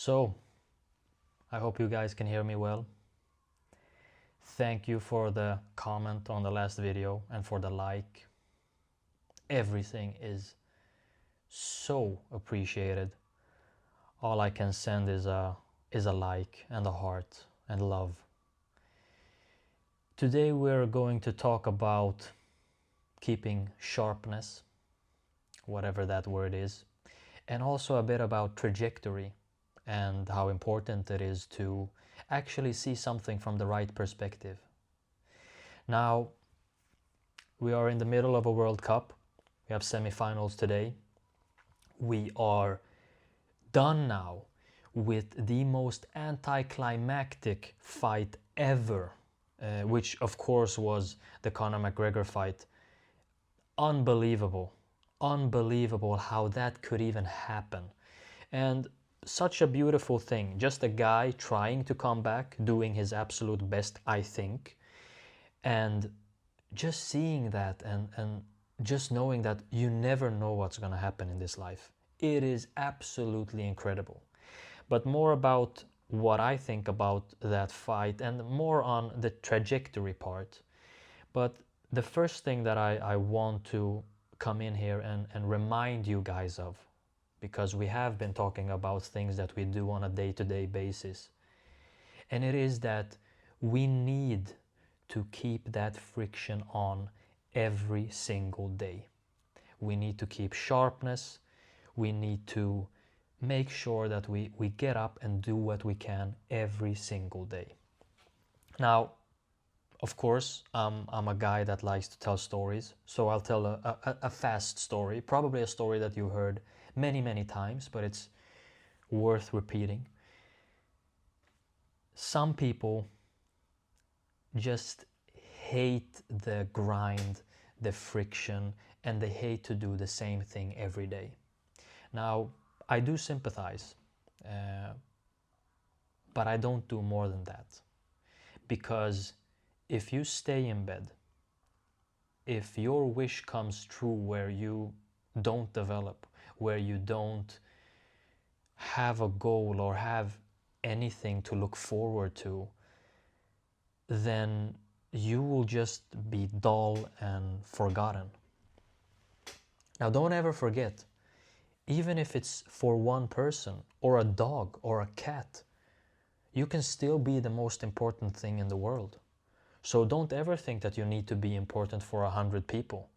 So, I hope you guys can hear me well. Thank you for the comment on the last video and for the like. Everything is so appreciated. All I can send is a like and a heart and love. Today we're going to talk about keeping sharpness, whatever that word is, and also a bit about trajectory and how important it is to actually see something from the right perspective. Now, we are in the middle of a World Cup. We have semifinals today. We are done now with the most anticlimactic fight ever, which of course was the Conor McGregor fight. Unbelievable how that could even happen. And such a beautiful thing. Just a guy trying to come back, doing his absolute best, I think. And just seeing that and just knowing that you never know what's going to happen in this life. It is absolutely incredible. But more about what I think about that fight and more on the trajectory part. But the first thing that I want to come in here and remind you guys of, because we have been talking about things that we do on a day-to-day basis, and it is that we need to keep that friction on every single day. We need to keep sharpness. We need to make sure that we get up and do what we can every single day. Now, of course, I'm a guy that likes to tell stories, so I'll tell a fast story, probably a story that you heard many times, but it's worth repeating. Some people just hate the grind, the friction, and they hate to do the same thing every day. Now, I do sympathize, but I don't do more than that. Because if you stay in bed, if your wish comes true where you don't develop, where you don't have a goal or have anything to look forward to, then you will just be dull and forgotten. Now, don't ever forget, even if it's for one person or a dog or a cat, you can still be the most important thing in the world. So don't ever think that you need to be important for 100 people.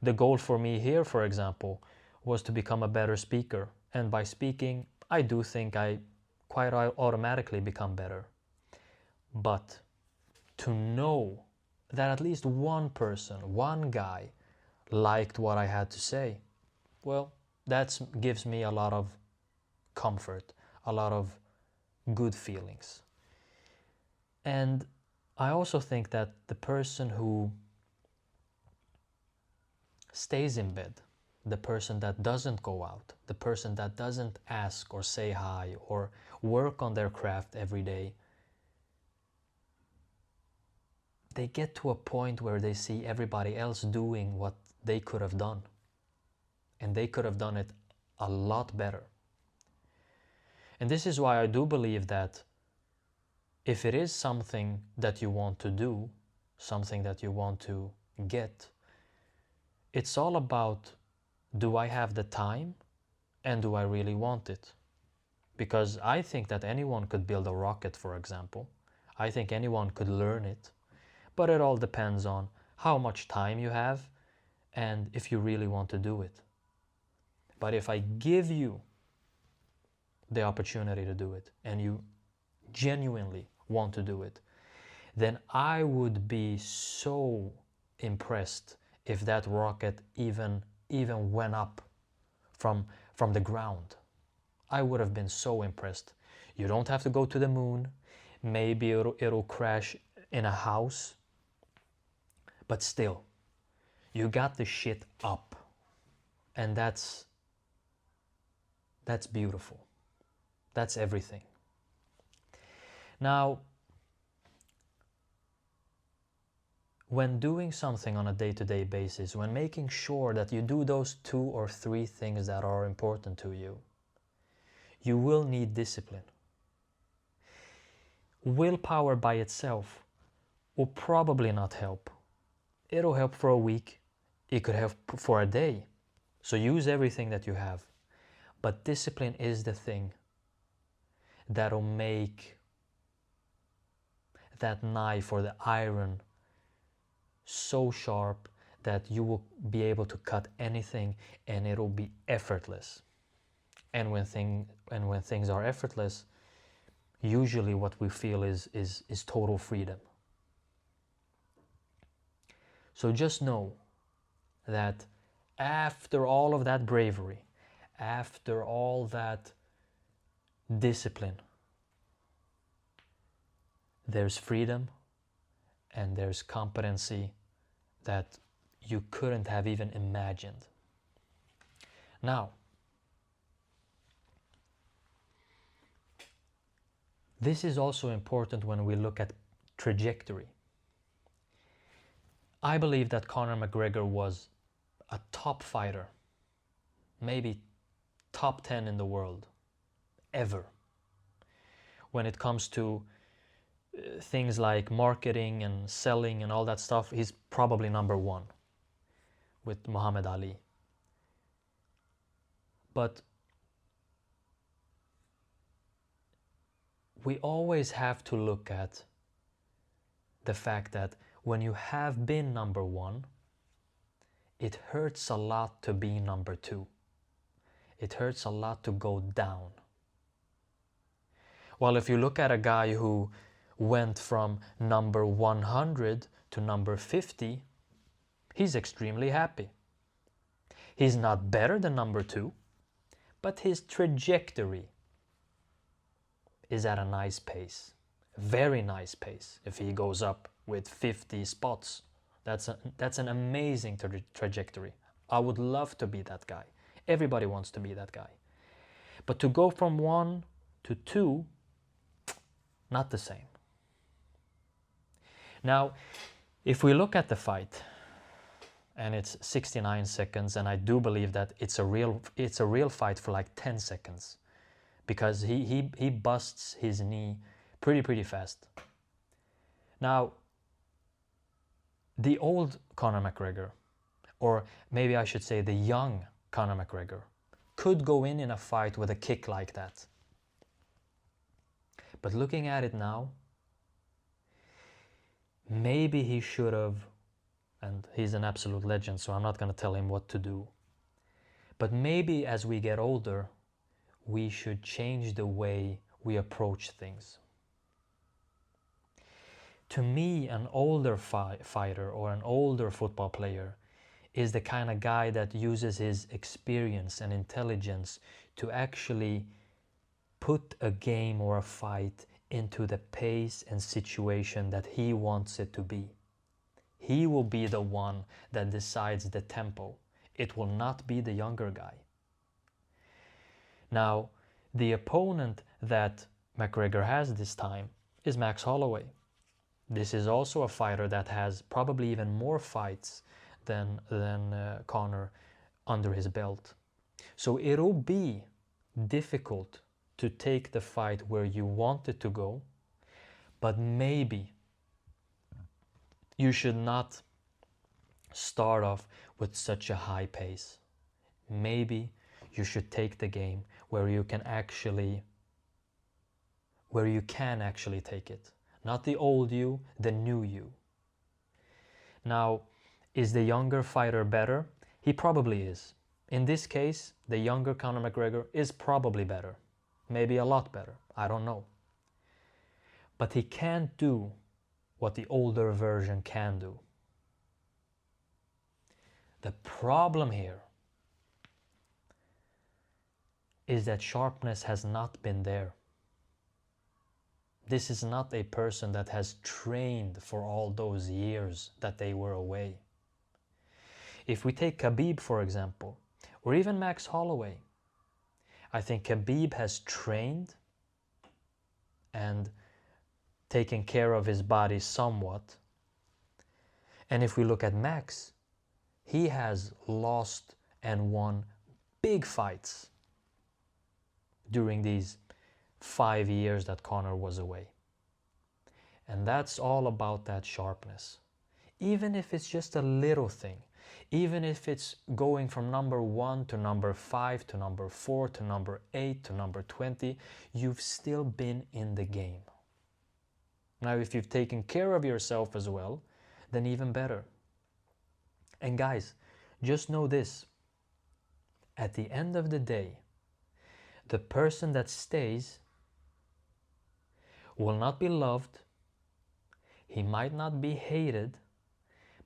The goal for me here, for example, was to become a better speaker. And by speaking, I do think I quite automatically become better. But to know that at least one person, one guy, liked what I had to say, well, that gives me a lot of comfort, a lot of good feelings. And I also think that the person who stays in bed, the person that doesn't go out, the person that doesn't ask or say hi or work on their craft every day, they get to a point where they see everybody else doing what they could have done. And they could have done it a lot better. And this is why I do believe that if it is something that you want to do, something that you want to get, it's all about, do I have the time and do I really want it? Because I think that anyone could build a rocket, for example. I think anyone could learn it. But it all depends on how much time you have and if you really want to do it. But if I give you the opportunity to do it and you genuinely want to do it, then I would be so impressed if that rocket even went up from the ground. I would have been so impressed. You don't have to go to the moon. Maybe it'll crash in a house. But still, you got the shit up. And that's beautiful. That's everything. Now, when doing something on a day-to-day basis, when making sure that you do those 2 or 3 things that are important to you, you will need discipline. Willpower by itself will probably not help. It'll help for a week. It could help for a day. So use everything that you have. But discipline is the thing that'll make that knife or the iron so sharp that you will be able to cut anything and it'll be effortless. And when things are effortless, usually what we feel is total freedom. So just know that after all of that bravery, after all that discipline, there's freedom and there's competency that you couldn't have even imagined. Now, this is also important when we look at trajectory. I believe that Conor McGregor was a top fighter, maybe top 10 in the world, ever. When it comes to things like marketing and selling and all that stuff, he's probably number one with Muhammad Ali. But we always have to look at the fact that when you have been number one, it hurts a lot to be number two. It hurts a lot to go down. Well, if you look at a guy who went from number 100 to number 50, he's extremely happy. He's not better than number two, but his trajectory is at a nice pace, a very nice pace. If he goes up with 50 spots, that's an amazing trajectory. I would love to be that guy. Everybody wants to be that guy. But to go from 1 to 2, not the same. Now, if we look at the fight, and it's 69 seconds, and I do believe that it's a real fight for like 10 seconds, because he busts his knee pretty fast. Now, the old Conor McGregor, or maybe I should say the young Conor McGregor, could go in a fight with a kick like that. But looking at it now, maybe he should have, and he's an absolute legend, so I'm not going to tell him what to do. But maybe as we get older, we should change the way we approach things. To me, an older fighter or an older football player is the kind of guy that uses his experience and intelligence to actually put a game or a fight into the pace and situation that he wants it to be. He will be the one that decides the tempo. It will not be the younger guy. Now, the opponent that McGregor has this time is Max Holloway. This is also a fighter that has probably even more fights than Conor under his belt. So it'll be difficult to take the fight where you want it to go, but maybe you should not start off with such a high pace. Maybe you should take the game where you can actually take it. Not the old you, the new you. Now, is the younger fighter better? He probably is. In this case, the younger Conor McGregor is probably better. Maybe a lot better. I don't know. But he can't do what the older version can do. The problem here is that sharpness has not been there. This is not a person that has trained for all those years that they were away. If we take Khabib, for example, or even Max Holloway, I think Khabib has trained and taken care of his body somewhat. And if we look at Max, he has lost and won big fights. during these 5 years that Connor was away. And that's all about that sharpness. Even if it's just a little thing, even if it's going from number 1 to number 5 to number 4 to number 8 to number 20, you've still been in the game. Now, if you've taken care of yourself as well, then even better. And guys, just know this. At the end of the day, the person that stays will not be loved, he might not be hated,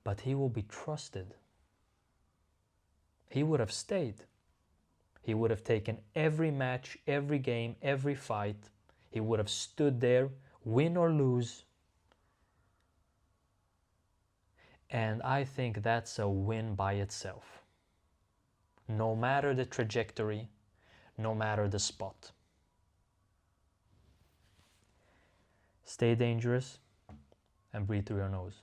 but he will be trusted. He would have stayed. He would have taken every match, every game, every fight. He would have stood there, win or lose. And I think that's a win by itself. No matter the trajectory, no matter the spot. Stay dangerous and breathe through your nose.